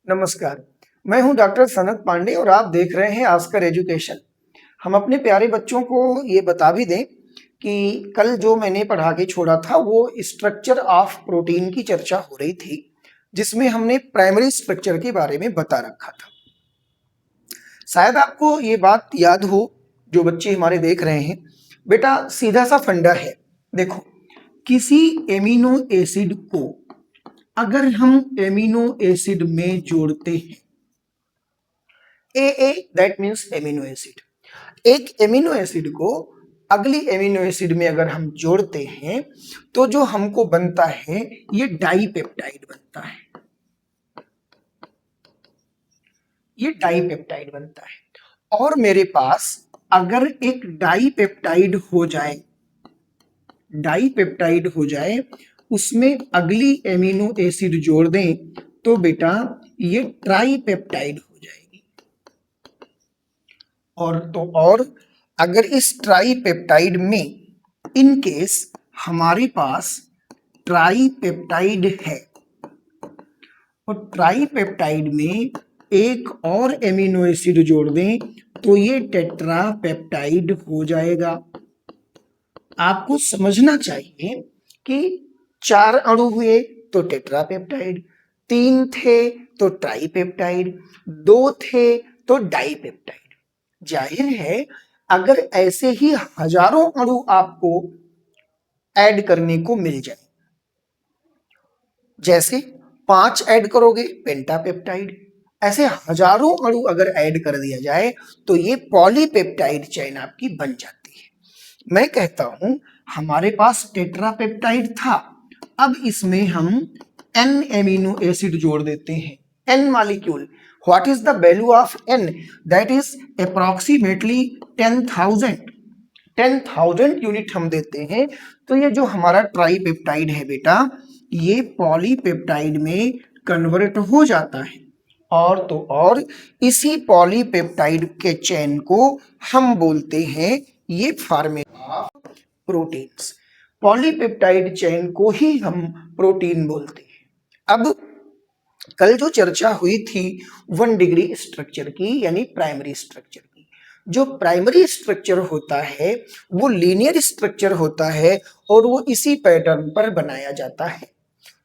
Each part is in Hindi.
नमस्कार, मैं हूं डॉक्टर सनत पांडे और आप देख रहे हैं आस्कर एजुकेशन। हम अपने प्यारे बच्चों को ये बता भी दें कि कल जो मैंने पढ़ा के छोड़ा था वो स्ट्रक्चर ऑफ प्रोटीन की चर्चा हो रही थी, जिसमें हमने प्राइमरी स्ट्रक्चर के बारे में बता रखा था। शायद आपको ये बात याद हो, जो बच्चे हमारे देख रहे हैं। बेटा सीधा सा फंडा है, देखो किसी एमिनो एसिड को अगर हम एमिनो एसिड में जोड़ते हैं, ए दैट मीन्स एमिनो एसिड, एक एमिनो एसिड को अगली एमिनो एसिड में अगर हम जोड़ते हैं तो जो हमको बनता है ये डाइपेप्टाइड बनता है। ये डाइपेप्टाइड बनता है और मेरे पास अगर एक डाइपेप्टाइड हो जाए उसमें अगली एमिनो एसिड जोड़ दें तो बेटा ये ट्राइपेप्टाइड हो जाएगी। और अगर इस ट्राइपेप्टाइड में इन केस हमारे पास ट्राइपेप्टाइड है और ट्राइपेप्टाइड में एक और एमिनो एसिड जोड़ दें तो ये टेट्रापेप्टाइड हो जाएगा। आपको समझना चाहिए कि 4 अणु हुए तो टेट्रापेप्टाइड, 3 थे तो ट्राइपेप्टाइड, 2 थे तो डाइपेप्टाइड। जाहिर है अगर ऐसे ही हजारों अणु आपको ऐड करने को मिल जाए, जैसे 5 ऐड करोगे पेंटापेप्टाइड, ऐसे हजारों अणु अगर ऐड कर दिया जाए तो ये पॉलीपेप्टाइड चेन आपकी बन जाती है। मैं कहता हूं हमारे पास टेट्रापेप्टाइड था, अब इसमें हम n एमिनो एसिड जोड़ देते हैं, n molecule. What is the value of n? That is approximately 10,000 unit हम देते हैं तो ये जो हमारा ट्राइपेप्टाइड है बेटा ये पॉलीपेप्टाइड में कन्वर्ट हो जाता है। और इसी पॉलीपेप्टाइड के चेन को हम बोलते हैं ये formation of proteins. Polypeptide chain को ही हम प्रोटीन बोलते हैं। अब कल जो चर्चा हुई थी 1 डिग्री स्ट्रक्चर की, यानी प्राइमरी स्ट्रक्चर की। जो प्राइमरी स्ट्रक्चर होता है वो लीनियर स्ट्रक्चर होता है और वो इसी पैटर्न पर बनाया जाता है।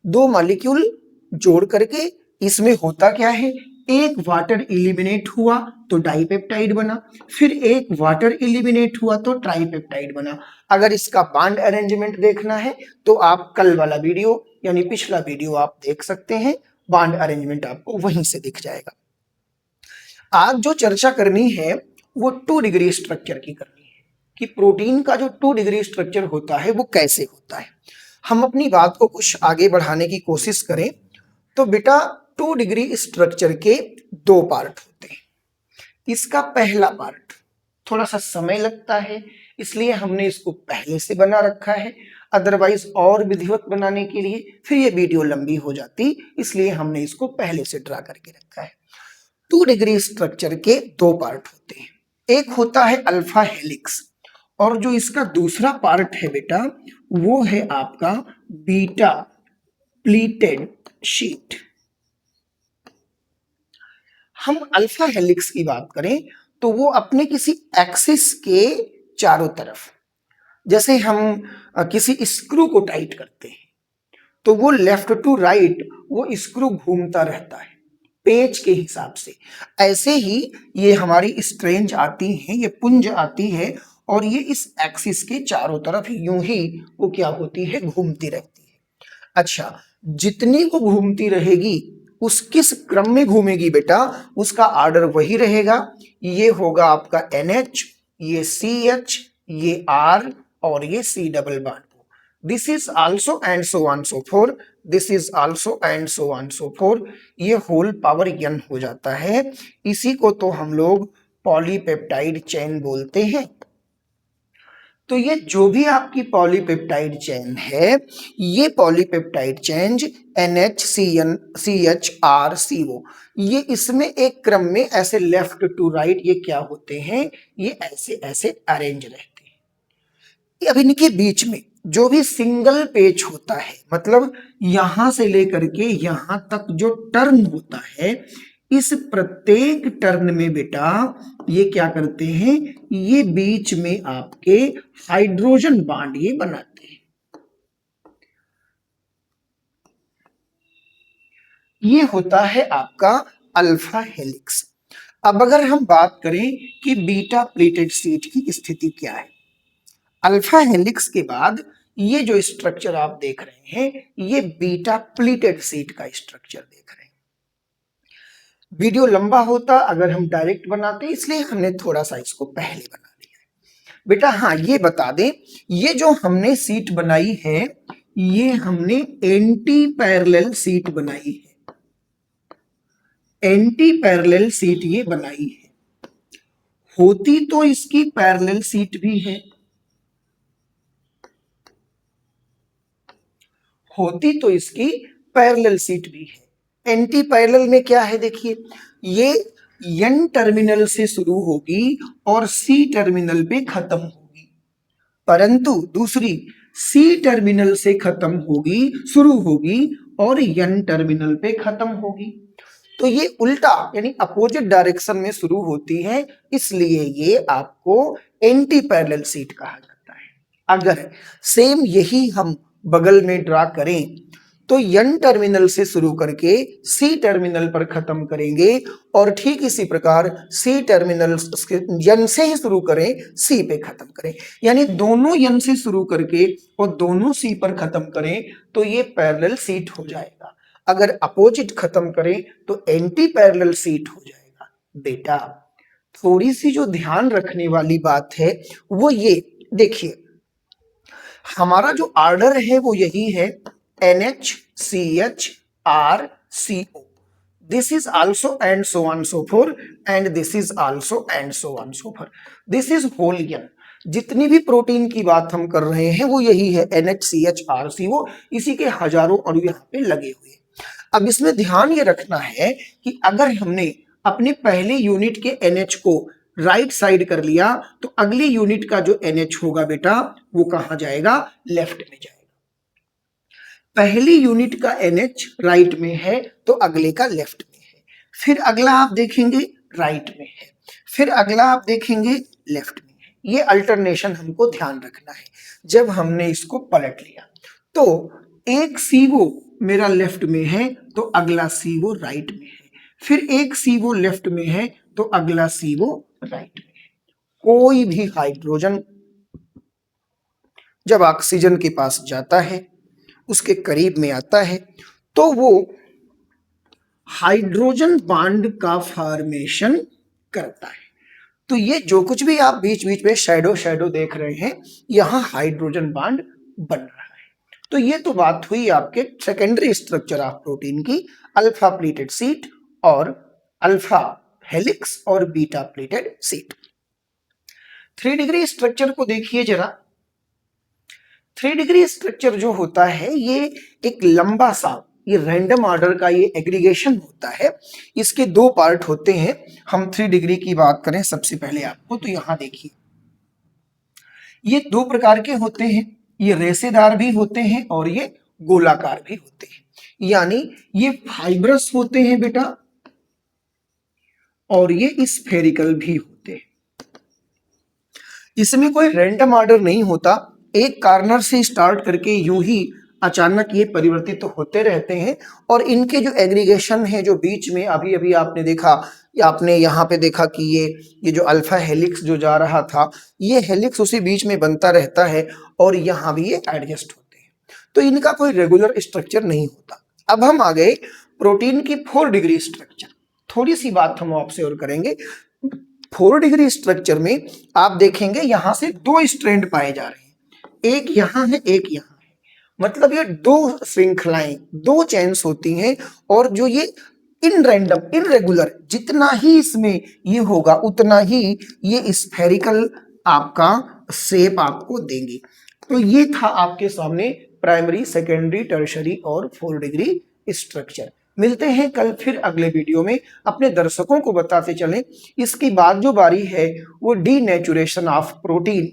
2 मॉलिक्यूल जोड़ करके इसमें होता क्या है, एक वाटर एलिमिनेट हुआ तो डाइपेप्टाइड बना, फिर एक वाटर एलिमिनेट हुआ तो ट्राइपेप्टाइड बना। अगर इसका बॉन्ड अरेंजमेंट देखना है तो आप कल वाला वीडियो यानी पिछला वीडियो आप देख सकते हैं, बॉन्ड अरेंजमेंट आपको वहीं से दिख जाएगा। आज जो चर्चा करनी है वो 2 डिग्री स्ट्रक्चर की करनी है कि प्रोटीन का जो 2 डिग्री स्ट्रक्चर होता है वो कैसे होता है। हम अपनी बात को कुछ आगे बढ़ाने की कोशिश करें तो बेटा 2 डिग्री स्ट्रक्चर के 2 पार्ट होते हैं। इसका पहला पार्ट थोड़ा सा समय लगता है, इसलिए हमने इसको पहले से बना रखा है। अदरवाइज और विधिवत बनाने के लिए फिर ये वीडियो लंबी हो जाती, इसलिए हमने इसको पहले से ड्रा करके रखा है। 2 डिग्री स्ट्रक्चर के 2 पार्ट होते हैं, एक होता है अल्फा हेलिक्स और जो इसका दूसरा पार्ट है बेटा वो है आपका बीटा प्लीटेड शीट। हम अल्फा हेलिक्स की बात करें तो वो अपने किसी एक्सिस के चारों तरफ, जैसे हम किसी स्क्रू को टाइट करते हैं तो वो लेफ्ट टू राइट वो स्क्रू घूमता रहता है पेच के हिसाब से। ऐसे ही ये हमारी स्ट्रेंज आती है, ये पुंज आती है और ये इस एक्सिस के चारों तरफ यूं ही वो क्या होती है, घूमती रहती है। अच्छा, जितनी वो घूमती रहेगी उस किस क्रम में घूमेगी बेटा, उसका ऑर्डर वही रहेगा। ये होगा आपका NH, ये CH, ये R और ये C double bond. This is also and so on so four, this is also and so on so four. ये होल पावर n हो जाता है। इसी को तो हम लोग पॉलीपेप्टाइड चेन बोलते हैं। तो ये जो भी आपकी पॉलीपेप्टाइड चेन है, ये polypeptide chain NH CH R CO, ये इसमें एक क्रम में ऐसे लेफ्ट टू राइट ये क्या होते हैं, ये ऐसे ऐसे अरेंज रहते हैं। अब इनके बीच में जो भी सिंगल पेच होता है, मतलब यहां से लेकर के यहां तक जो टर्न होता है, इस प्रत्येक टर्न में बेटा ये क्या करते हैं, ये बीच में आपके हाइड्रोजन बॉन्ड ये बनाते हैं। ये होता है आपका अल्फा हेलिक्स। अब अगर हम बात करें कि बीटा प्लेटेड शीट की स्थिति क्या है, अल्फा हेलिक्स के बाद ये जो स्ट्रक्चर आप देख रहे हैं, ये बीटा प्लेटेड शीट का स्ट्रक्चर देख रहे हैं। वीडियो लंबा होता अगर हम डायरेक्ट बनाते, इसलिए हमने थोड़ा सा इसको पहले बना दिया। बेटा हाँ, ये बता दें, ये जो हमने सीट बनाई है, ये हमने एंटी पैरेलल सीट बनाई है, एंटी पैरेलल सीट ये बनाई है। होती तो इसकी पैरेलल सीट भी है, होती तो इसकी पैरेलल सीट भी है। एंटी पैरेलल में क्या है, देखिए ये एन टर्मिनल से शुरू होगी और सी टर्मिनल पे खत्म होगी, परंतु दूसरी सी टर्मिनल से खत्म होगी, शुरू होगी और एन टर्मिनल पे खत्म होगी। तो ये उल्टा यानी अपोजिट डायरेक्शन में शुरू होती है, इसलिए ये आपको एंटी पैरेलल सीट कहा जाता है। अगर सेम यही हम बगल में ड्रा करें तो एन टर्मिनल से शुरू करके सी टर्मिनल पर खत्म करेंगे और ठीक इसी प्रकार सी टर्मिनल एन से ही शुरू करें सी पे खत्म करें, यानी दोनों एन से शुरू करके और दोनों सी पर खत्म करें तो ये पैरेलल सीट हो जाएगा। अगर अपोजिट खत्म करें तो एंटी पैरेलल सीट हो जाएगा। बेटा थोड़ी सी जो ध्यान रखने वाली बात है वो ये देखिए, हमारा जो ऑर्डर है वो यही है NHCHRCO, this is also and so on so forth and this is also and so on so forth, this is whole n। जितनी भी प्रोटीन की बात हम कर रहे हैं वो यही है NHCHRCO, इसी के हजारों अणु यहाँ पे लगे हुए। अब इसमें ध्यान ये रखना है कि अगर हमने अपने पहले यूनिट के NH को राइट साइड कर लिया तो अगली यूनिट का जो NH होगा बेटा वो कहां जाएगा, लेफ्ट में जाएगा। पहली यूनिट का NH राइट में है तो अगले का लेफ्ट में है, फिर अगला आप देखेंगे राइट में है, फिर अगला आप देखेंगे लेफ्ट में है। ये अल्टरनेशन हमको ध्यान रखना है। जब हमने इसको पलट लिया तो एक CO मेरा लेफ्ट में है तो अगला CO राइट में है, फिर एक CO लेफ्ट में है तो अगला CO राइट में है। कोई भी हाइड्रोजन जब ऑक्सीजन के पास जाता है, उसके करीब में आता है, तो वो हाइड्रोजन बॉन्ड का फॉर्मेशन करता है। तो ये जो कुछ भी आप बीच बीच में शैडो शैडो देख रहे हैं, यहां हाइड्रोजन बॉन्ड बन रहा है। तो ये तो बात हुई आपके सेकेंडरी स्ट्रक्चर ऑफ प्रोटीन की, अल्फा प्लेटेड सीट और अल्फा हेलिक्स और beta pleated seat. 3 degree structure को देखिए जरा। 3 डिग्री स्ट्रक्चर जो होता है ये एक लंबा सा, ये रैंडम ऑर्डर का ये एग्रीगेशन होता है। इसके 2 पार्ट होते हैं। हम 3 डिग्री की बात करें सबसे पहले आपको, तो यहां देखिए ये 2 प्रकार के होते हैं, ये रेशेदार भी होते हैं और ये गोलाकार भी होते हैं। यानी ये फाइब्रस होते हैं बेटा और ये स्फेरिकल भी होते हैं। इसमें कोई रैंडम ऑर्डर नहीं होता, एक कॉर्नर से स्टार्ट करके यूं ही अचानक ये परिवर्तित तो होते रहते हैं। और इनके जो एग्रीगेशन है, जो बीच में अभी अभी आपने देखा, आपने यहाँ पे देखा कि ये जो अल्फा हेलिक्स जो जा रहा था, ये हेलिक्स उसी बीच में बनता रहता है और यहाँ भी ये एडजस्ट होते हैं। तो इनका कोई रेगुलर स्ट्रक्चर नहीं होता। अब हम आ गए प्रोटीन की 4 डिग्री स्ट्रक्चर। थोड़ी सी बात हम आपसे और करेंगे। 4 डिग्री स्ट्रक्चर में आप देखेंगे यहां से 2 स्ट्रैंड पाए जा रहे हैं, एक यहां है एक यहां है, मतलब ये 2 श्रृंखलाएं, 2 चेन्स होती हैं। और जो ये इन रैंडम इनरेगुलर, जितना ही इसमें ये होगा उतना ही ये स्फेरिकल आपका शेप आपको देंगे। तो ये था आपके सामने प्राइमरी, सेकेंडरी, टर्शरी और 4 डिग्री स्ट्रक्चर। मिलते हैं कल फिर अगले वीडियो में। अपने दर्शकों को बताते चलें, इसकी बाद जो बारी है वो डीनेचुरेशन ऑफ प्रोटीन।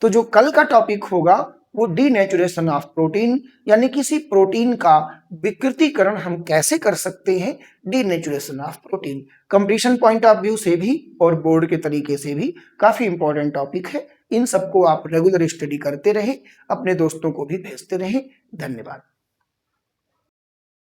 तो जो कल का टॉपिक होगा वो डीनेचुरेशन ऑफ प्रोटीन, यानी किसी प्रोटीन का विकृतीकरण हम कैसे कर सकते हैं, denaturation of protein. Competition point of view से भी और बोर्ड के तरीके से भी काफी इंपॉर्टेंट टॉपिक है। इन सबको आप रेगुलर स्टडी करते रहे, अपने दोस्तों को भी भेजते रहे। धन्यवाद।